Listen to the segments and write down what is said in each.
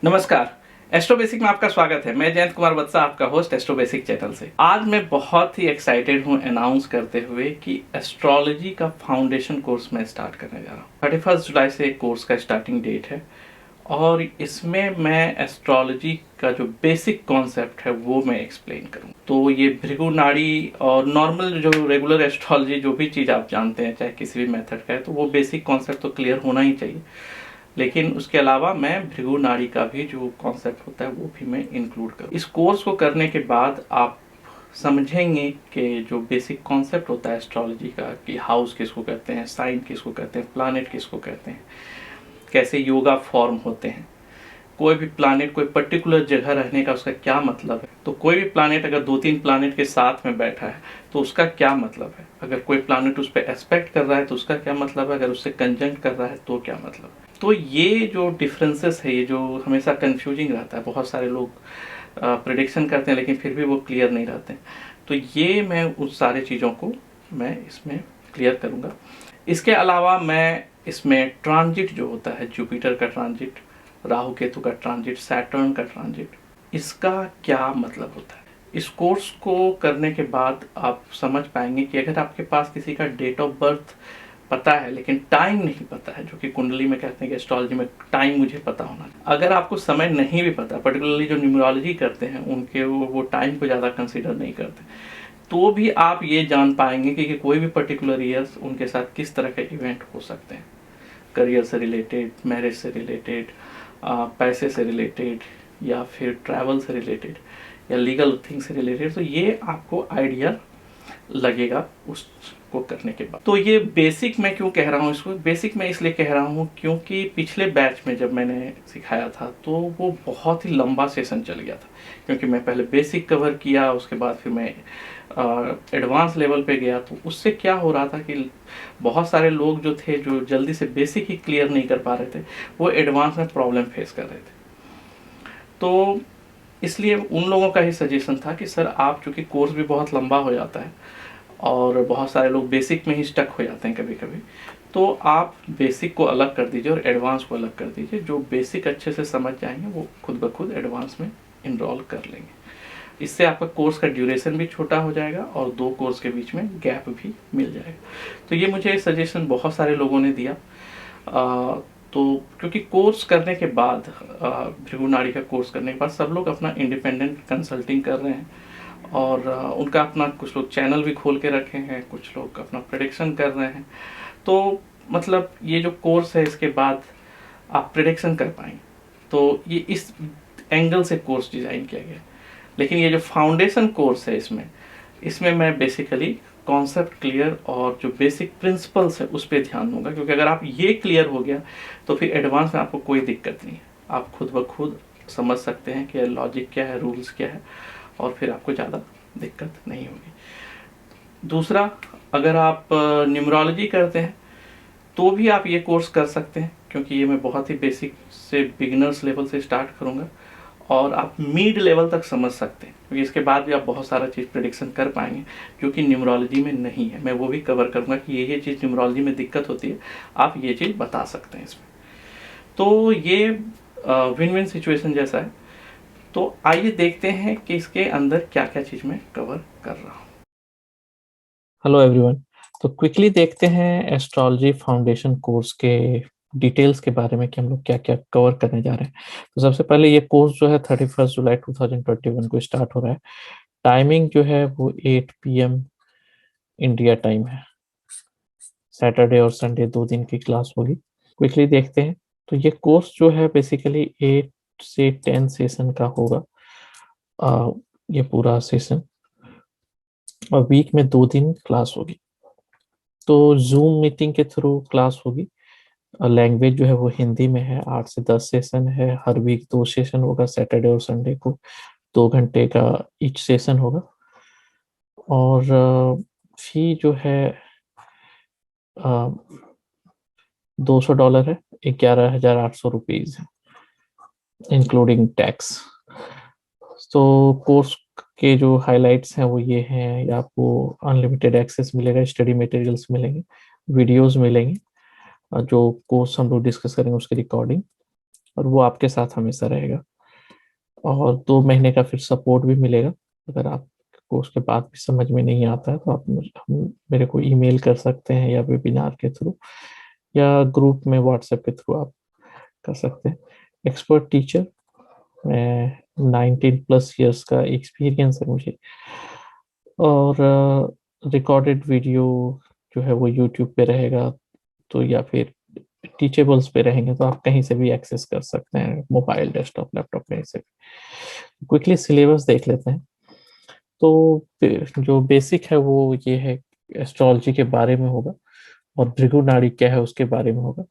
नमस्कार। Astro basic में आपका स्वागत है। मैं जयंत कुमार बत्सा, आपका होस्ट एस्ट्रो बेसिक चैनल से। आज मैं बहुत ही एक्साइटेड हूँ अनाउंस करते हुए कि एस्ट्रोलॉजी का फाउंडेशन कोर्स मैं स्टार्ट करने जा रहा हूँ। 31 जुलाई से कोर्स का स्टार्टिंग डेट है और इसमें मैं एस्ट्रोलॉजी का जो बेसिक कॉन्सेप्ट है वो मैं एक्सप्लेन करूँ। तो ये भृगु नाड़ी और नॉर्मल जो रेगुलर एस्ट्रोलॉजी जो भी चीज़ आप जानते हैं, चाहे किसी भी मेथड का है, तो वो बेसिक कॉन्सेप्ट तो क्लियर होना ही चाहिए। लेकिन उसके अलावा मैं भृगु नाड़ी का भी जो कॉन्सेप्ट होता है वो भी मैं इंक्लूड करूँ। इस कोर्स को करने के बाद आप समझेंगे कि जो बेसिक कॉन्सेप्ट होता है एस्ट्रोलॉजी का, कि हाउस किसको कहते हैं, साइन किसको कहते हैं, प्लानेट किसको कहते हैं, कैसे योगा फॉर्म होते हैं, कोई भी प्लानेट कोई पर्टिकुलर जगह रहने का उसका क्या मतलब है। तो कोई भी प्लानेट अगर 2-3 प्लानेट के साथ में बैठा है तो उसका क्या मतलब है, अगर कोई प्लानेट उस पर एस्पेक्ट कर रहा है तो उसका क्या मतलब है, अगर उससे कंजंक्ट कर रहा है तो क्या मतलब है। तो ये जो डिफरेंसेस है, ये जो हमेशा कंफ्यूजिंग रहता है, बहुत सारे लोग प्रिडिक्शन करते हैं लेकिन फिर भी वो क्लियर नहीं रहते हैं, तो ये मैं उस सारी चीज़ों को मैं इसमें क्लियर करूँगा। इसके अलावा मैं इसमें ट्रांजिट जो होता है, जुपिटर का ट्रांजिट, राहु केतु का ट्रांजिट, सैटर्न का ट्रांजिट, इसका क्या मतलब होता है। इस कोर्स को करने के बाद आप समझ पाएंगे कि अगर आपके पास किसी का डेट ऑफ बर्थ पता है लेकिन टाइम नहीं पता है, जो कि कुंडली में कहते हैं कि एस्ट्रोलॉजी में टाइम मुझे पता होना, अगर आपको समय नहीं भी पता, पर्टिकुलरली जो न्यूमरोलॉजी करते हैं उनके वो टाइम को ज़्यादा कंसीडर नहीं करते, तो भी आप ये जान पाएंगे कि कोई भी पर्टिकुलर ईयर्स उनके साथ किस तरह के इवेंट हो सकते हैं, करियर से रिलेटेड, मैरिज से रिलेटेड, पैसे से रिलेटेड, या फिर ट्रैवल से रिलेटेड, या लीगल थिंग से रिलेटेड। तो ये आपको आइडिया लगेगा उसको करने के बाद। तो ये बेसिक मैं क्यों कह रहा हूँ, इसको बेसिक मैं इसलिए कह रहा हूँ क्योंकि पिछले बैच में जब मैंने सिखाया था तो वो बहुत ही लंबा सेशन चल गया था, क्योंकि मैं पहले बेसिक कवर किया, उसके बाद फिर मैं एडवांस लेवल पे गया। तो उससे क्या हो रहा था कि बहुत सारे लोग जो थे जो जल्दी से बेसिक ही क्लियर नहीं कर पा रहे थे, वो एडवांस में प्रॉब्लम फेस कर रहे थे। तो इसलिए उन लोगों का ही सजेशन था कि सर आप, चूँकि कोर्स भी बहुत लंबा हो जाता है और बहुत सारे लोग बेसिक में ही स्टक हो जाते हैं कभी कभी, तो आप बेसिक को अलग कर दीजिए और एडवांस को अलग कर दीजिए। जो बेसिक अच्छे से समझ जाएंगे वो खुद ब खुद एडवांस में इनरोल कर लेंगे। इससे आपका कोर्स का ड्यूरेशन भी छोटा हो जाएगा और 2 कोर्स के बीच में गैप भी मिल जाएगा। तो ये मुझे सजेशन बहुत सारे लोगों ने दिया। तो क्योंकि कोर्स करने के बाद, भृगु नाड़ी का कोर्स करने के बाद सब लोग अपना इंडिपेंडेंट कंसल्टिंग कर रहे हैं और उनका अपना, कुछ लोग चैनल भी खोल के रखे हैं, कुछ लोग अपना प्रेडिक्शन कर रहे हैं। तो मतलब ये जो कोर्स है इसके बाद आप प्रेडिक्शन कर पाएंगे। तो ये इस एंगल से कोर्स डिज़ाइन किया गया। लेकिन ये जो फाउंडेशन कोर्स है, इसमें इसमें मैं बेसिकली कॉन्सेप्ट क्लियर और जो बेसिक प्रिंसिपल्स है उस पर ध्यान दूंगा, क्योंकि अगर आप ये क्लियर हो गया तो फिर एडवांस में आपको कोई दिक्कत नहीं है। आप खुद ब खुद समझ सकते हैं कि लॉजिक क्या है, रूल्स क्या है, और फिर आपको ज़्यादा दिक्कत नहीं होगी। दूसरा, अगर आप न्यूमरोलॉजी करते हैं तो भी आप ये कोर्स कर सकते हैं, क्योंकि ये मैं बहुत ही बेसिक से बिगिनर्स लेवल से स्टार्ट करूँगा और आप मिड लेवल तक समझ सकते हैं, क्योंकि इसके बाद भी आप बहुत सारा चीज़ प्रेडिक्शन कर पाएंगे जो कि न्यूमरोलॉजी में नहीं है। मैं वो भी कवर करूँगा कि ये चीज़ न्यूमरोलॉजी में दिक्कत होती है, आप ये चीज़ बता सकते हैं इसमें। तो ये विन विन सिचुएशन जैसा है। तो आइए देखते हैं कि इसके अंदर क्या क्या चीज़ मैं कवर कर रहा हूँ। Hello everyone. तो क्विकली देखते हैं एस्ट्रोलॉजी फाउंडेशन कोर्स के डिटेल्स के बारे में कि हम लोग क्या क्या कवर करने जा रहे हैं। तो सबसे पहले ये कोर्स जो है 31 जुलाई 2021 को स्टार्ट हो रहा है। टाइमिंग जो है वो 8 PM इंडिया टाइम है। सैटरडे और संडे 2 दिन की क्लास होगी। क्विकली देखते हैं। तो ये कोर्स जो है बेसिकली 8 से 10 सेशन का होगा। ये पूरा सेशन, और वीक में 2 दिन क्लास होगी। तो जूम मीटिंग के थ्रू क्लास होगी। लैंग्वेज जो है वो हिंदी में है। 8 से 10 सेशन है। हर वीक 2 सेशन होगा, सैटरडे और संडे को 2 घंटे का ईच सेशन होगा। और फी जो है $200 है, $11,800 है इंक्लूडिंग टैक्स। तो कोर्स के जो हाइलाइट्स हैं वो ये हैं, आपको अनलिमिटेड एक्सेस मिलेगा, स्टडी मटेरियल्स मिलेंगे, वीडियोस मिलेंगे, जो कोर्स हम लोग डिस्कस करेंगे उसकी रिकॉर्डिंग, और वो आपके साथ हमेशा रहेगा। और 2 महीने का फिर सपोर्ट भी मिलेगा। अगर आपको उसके बाद भी समझ में नहीं आता है तो आप मेरे को ईमेल कर सकते हैं, या वेबिनार के थ्रू, या ग्रुप में व्हाट्सएप के थ्रू आप कर सकते हैं। एक्सपर्ट टीचर, मैं 19+ ईयर्स का एक्सपीरियंस है मुझे। और रिकॉर्डेड वीडियो जो है वो यूट्यूब पे रहेगा, तो या फिर टीचेबल्स पे रहेंगे, तो आप कहीं से भी एक्सेस कर सकते हैं, मोबाइल, डेस्कटॉप, लैपटॉप, कहीं से भी। क्विकली सिलेबस देख लेते हैं। तो जो बेसिक है वो ये है, एस्ट्रोलॉजी के बारे में होगा, और भृगु नाड़ी क्या है उसके बारे में होगा।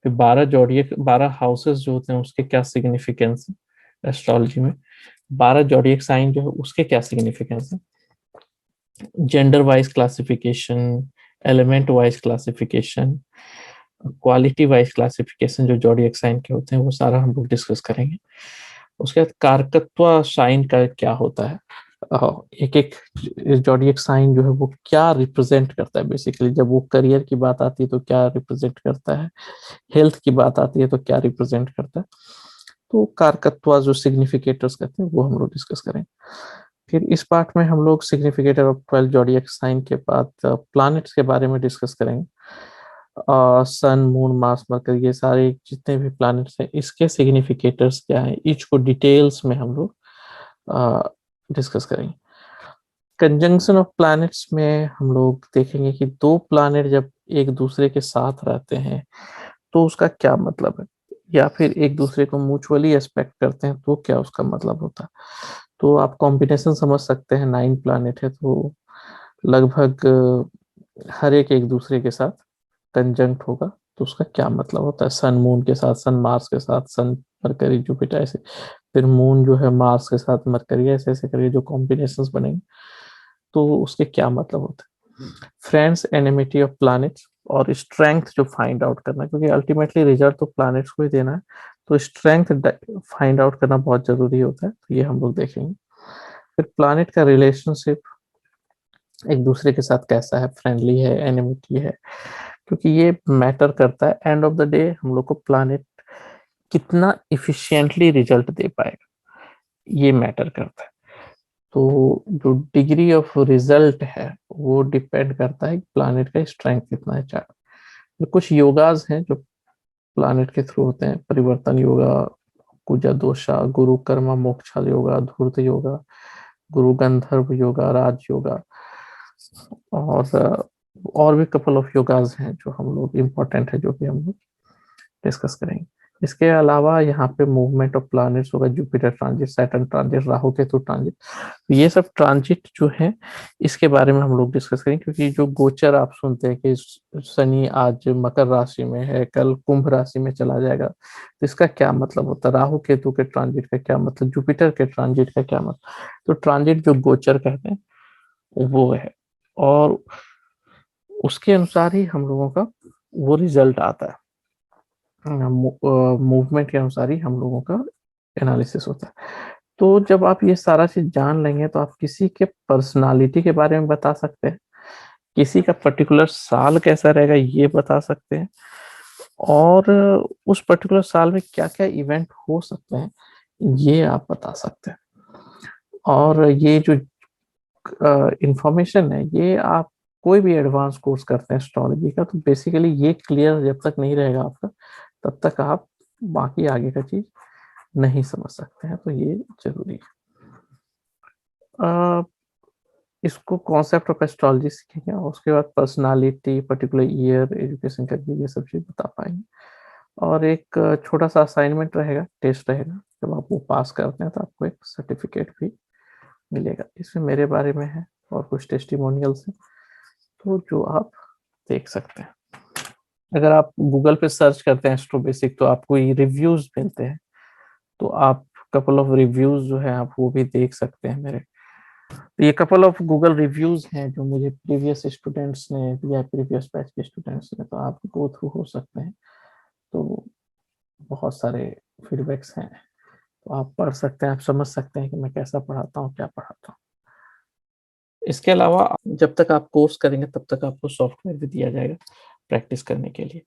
फिर 12 हाउसेस जो होते हैं उसके क्या सिग्निफिकेंस है एस्ट्रोलॉजी में, 12 जॉडियक साइन जो है उसके क्या सिग्निफिकेंस है, gender wise classification, element wise classification, quality wise classification जो जॉडियक साइन के होते हैं, वो सारा हम लोग डिस्कस करेंगे। उसके बाद कारकत्वा साइन का क्या होता है, एक एक जॉडियक साइन जो है वो क्या रिप्रेजेंट करता है। बेसिकली जब वो करियर की बात आती है तो क्या रिप्रेजेंट करता है, हेल्थ की बात आती है तो क्या रिप्रेजेंट करता है। तो कारकत्वा जो सिग्निफिकेटर्स कहते हैं वो हम लोग डिस्कस करेंगे। फिर इस पार्ट में हम लोग सिग्निफिकेटर ऑफ 12 जॉडियक साइन के बाद प्लैनेट्स के बारे में डिस्कस करेंगे। सन, मून, मार्स, मरकरी, ये सारे जितने भी प्लैनेट्स हैं इसके सिग्निफिकेटर्स क्या हैं, ईच को डिटेल्स में हम लोग डिस्कस करेंगे। कंजंक्शन ऑफ प्लैनेट्स में हम लोग देखेंगे कि 2 प्लैनेट जब एक दूसरे के साथ रहते हैं तो उसका क्या मतलब है, या फिर एक दूसरे को म्यूचुअली एस्पेक्ट करते हैं तो क्या उसका मतलब होता है। तो आप कॉम्बिनेशन समझ सकते हैं, 9 प्लैनेट है तो लगभग हर एक दूसरे के साथ कंजंक्ट होगा तो उसका क्या मतलब होता है। सन मून के साथ, सन मार्स के साथ, सन मरकरी जुपिटर, ऐसे। फिर मून जो है मार्स के साथ मरकरी, ऐसे ऐसे करके जो कॉम्बिनेशंस बनेंगे तो उसके क्या मतलब होते हैं। फ्रेंड्स, एनिमिटी ऑफ प्लैनेट्स, और स्ट्रेंथ जो फाइंड आउट करना, क्योंकि अल्टीमेटली रिजल्ट तो प्लैनेट्स को ही देना है, तो स्ट्रेंथ फाइंड आउट करना बहुत जरूरी होता है, तो ये हम लोग देखेंगे। फिर प्लैनेट का रिलेशनशिप एक दूसरे के साथ कैसा है, फ्रेंडली है, एनिमिटी है, क्योंकि ये मैटर करता है। एंड ऑफ द डे हम लोग को प्लैनेट कितना इफिशिएंटली रिजल्ट दे पाएगा ये मैटर करता है। तो जो डिग्री ऑफ रिजल्ट है वो डिपेंड करता है प्लैनेट का स्ट्रेंथ कितना है। चार्ट तो कुछ योगाज हैं जो प्लैनेट के थ्रू होते हैं, परिवर्तन योगा, कुजा दोषा, गुरु कर्मा मोक्षा योगा, धूर्त योगा, गुरु गंधर्व योगा, राज योगा, और भी कपल ऑफ योगाज हैं जो हम लोग इम्पोर्टेंट है, जो भी हम लोग डिस्कस करेंगे। इसके अलावा यहाँ पे मूवमेंट ऑफ प्लैनेट्स होगा, Jupiter transit, Saturn transit, Rahu Ketu transit. तो ये सब ट्रांजिट जो है इसके बारे में हम लोग डिस्कस करेंगे, क्योंकि जो गोचर आप सुनते हैं कि शनि आज मकर राशि में है, कल कुंभ राशि में चला जाएगा, तो इसका क्या मतलब होता है, राहु केतु के ट्रांजिट का क्या मतलब, जुपिटर के ट्रांजिट का क्या मतलब। तो ट्रांजिट जो गोचर कहते हैं वो है, और उसके अनुसार ही हम लोगों का वो रिजल्ट आता है। मूवमेंट के अनुसार ही हम लोगों का एनालिसिस होता है। तो जब आप ये सारा चीज जान लेंगे तो आप किसी के पर्सनालिटी के बारे में बता सकते हैं, किसी का पर्टिकुलर साल कैसा रहेगा ये बता सकते हैं, और उस पर्टिकुलर साल में क्या क्या इवेंट हो सकते हैं ये आप बता सकते हैं। और ये जो इंफॉर्मेशन है ये आप कोई भी एडवांस कोर्स करते हैं एस्ट्रोलॉजी का, तो बेसिकली ये क्लियर जब तक नहीं रहेगा आपका तब तक आप बाकी आगे का चीज नहीं समझ सकते हैं, तो ये जरूरी है। इसको कॉन्सेप्ट ऑफ एस्ट्रोलॉजी सीखेंगे, और उसके बाद पर्सनालिटी, पर्टिकुलर ईयर, एजुकेशन करके ये सब चीज बता पाएंगे। और एक छोटा सा असाइनमेंट रहेगा, टेस्ट रहेगा, जब आप वो पास करते हैं तो आपको एक सर्टिफिकेट भी मिलेगा। इसमें मेरे बारे में है और कुछ टेस्टिमोनियल्स हैं, तो जो आप देख सकते हैं। अगर आप गूगल पे सर्च करते हैं एस्ट्रो बेसिक तो आपको ये रिव्यूज मिलते हैं, तो आप कपल ऑफ रिव्यूज जो है आप वो भी देख सकते हैं मेरे। तो ये कपल ऑफ गूगल रिव्यूज हैं जो मुझे प्रीवियस स्टूडेंट्स ने दिया, प्रीवियस बैच के स्टूडेंट्स ने, तो आप गो थ्रू हो सकते हैं। तो बहुत सारे फीडबैक्स हैं, तो आप पढ़ सकते हैं, आप समझ सकते हैं कि मैं कैसा पढ़ाता हूँ, क्या पढ़ाता हूँ। इसके अलावा जब तक आप कोर्स करेंगे तब तक आपको सॉफ्टवेयर भी दिया जाएगा प्रैक्टिस करने के लिए,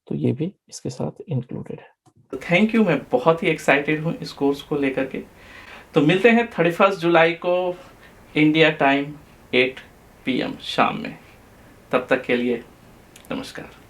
तो ये भी इसके साथ इंक्लूडेड है। तो थैंक यू, मैं बहुत ही एक्साइटेड हूँ इस कोर्स को लेकर के। तो मिलते हैं 31 जुलाई को इंडिया टाइम 8 PM शाम में। तब तक के लिए नमस्कार।